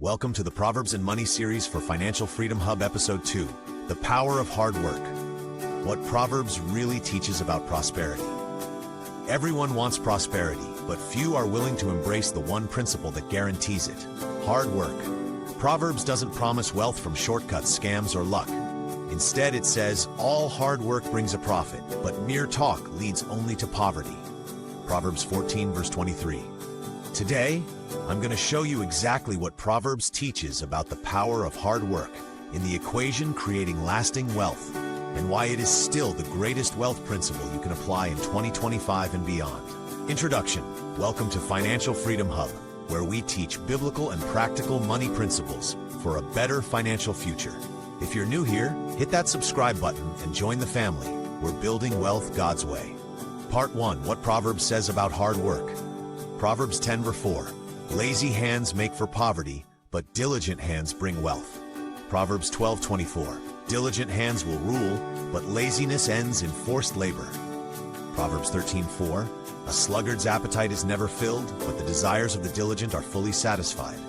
Welcome to the Proverbs and Money series for Financial Freedom Hub Episode 2, The Power of Hard Work. What Proverbs really teaches about prosperity. Everyone wants prosperity, but few are willing to embrace the one principle that guarantees it: hard work. Proverbs doesn't promise wealth from shortcuts, scams, or luck. Instead, it says, all hard work brings a profit, but mere talk leads only to poverty. Proverbs 14, verse 23. Today, I'm going to show you exactly what Proverbs teaches about the power of hard work in the equation creating lasting wealth, and why it is still the greatest wealth principle you can apply in 2025 and beyond. Introduction. Welcome to Financial Freedom Hub, where we teach biblical and practical money principles for a better financial future. If you're new here, hit that subscribe button and join the family. We're building wealth God's way. Part 1. What Proverbs says about hard work. Proverbs 10, verse 4. Lazy hands make for poverty, but diligent hands bring wealth. Proverbs 12:24. Diligent hands will rule, but laziness ends in forced labor. Proverbs 13:4. A sluggard's appetite is never filled, but the desires of the diligent are fully satisfied.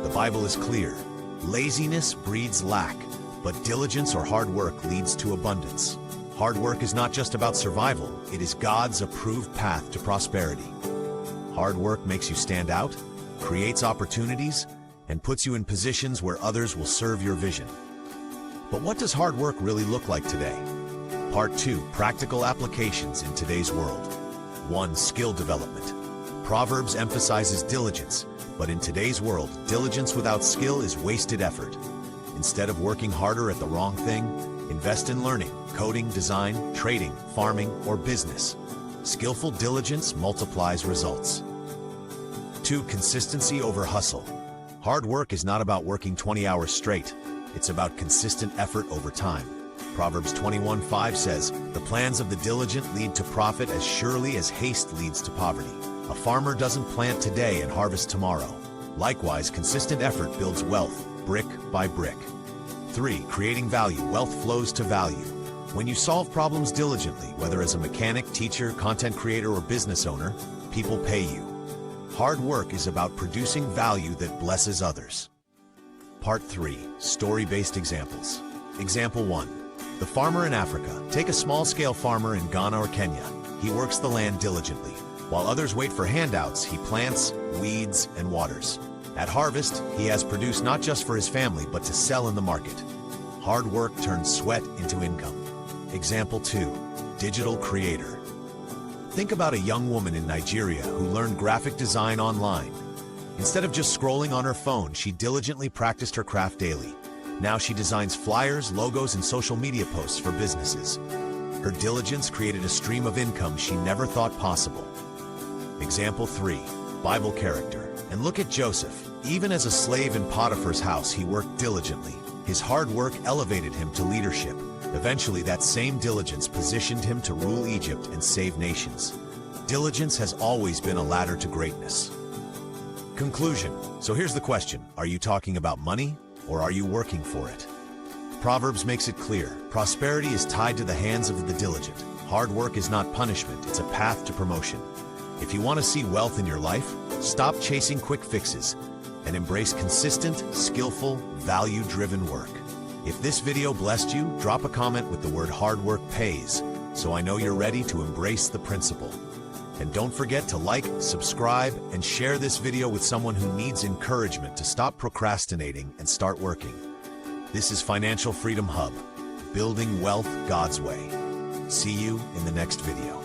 The Bible is clear. Laziness breeds lack, but diligence or hard work leads to abundance. Hard work is not just about survival, it is God's approved path to prosperity. Hard work makes you stand out, creates opportunities, and puts you in positions where others will serve your vision. But what does hard work really look like today? Part 2. Practical applications in today's world. 1. Skill development. Proverbs emphasizes diligence, but in today's world, diligence without skill is wasted effort. Instead of working harder at the wrong thing, invest in learning, coding, design, trading, farming, or business. Skillful diligence multiplies results. 2. Consistency over hustle. Hard work is not about working 20 hours straight. It's about consistent effort over time. Proverbs 21:5 says, "The plans of the diligent lead to profit as surely as haste leads to poverty." A farmer doesn't plant today and harvest tomorrow. Likewise, consistent effort builds wealth, brick by brick. 3. Creating value. Wealth flows to value. When you solve problems diligently, whether as a mechanic, teacher, content creator, or business owner, people pay you. Hard work is about producing value that blesses others. Part 3. Story-based examples. Example 1. The farmer in Africa. Take a small-scale farmer in Ghana or Kenya. He works the land diligently. While others wait for handouts, he plants, weeds, and waters. At harvest, he has produced not just for his family, but to sell in the market. Hard work turns sweat into income. Example 2. Digital creator. Think about a young woman in Nigeria who learned graphic design online. Instead of just scrolling on her phone, she diligently practiced her craft daily. Now she designs flyers, logos, and social media posts for businesses. Her diligence created a stream of income she never thought possible. Example 3. Bible character. And look at Joseph. Even as a slave in Potiphar's house, he worked diligently. His hard work elevated him to leadership. Eventually, that same diligence positioned him to rule Egypt and save nations. Diligence has always been a ladder to greatness. Conclusion. So here's the question. Are you talking about money, or are you working for it? Proverbs makes it clear. Prosperity is tied to the hands of the diligent. Hard work is not punishment, it's a path to promotion. If you want to see wealth in your life, stop chasing quick fixes and embrace consistent, skillful, value-driven work. If this video blessed you, drop a comment with the word hard work pays, so I know you're ready to embrace the principle. And don't forget to like, subscribe, and share this video with someone who needs encouragement to stop procrastinating and start working. This is Financial Freedom Hub, building wealth God's way. See you in the next video.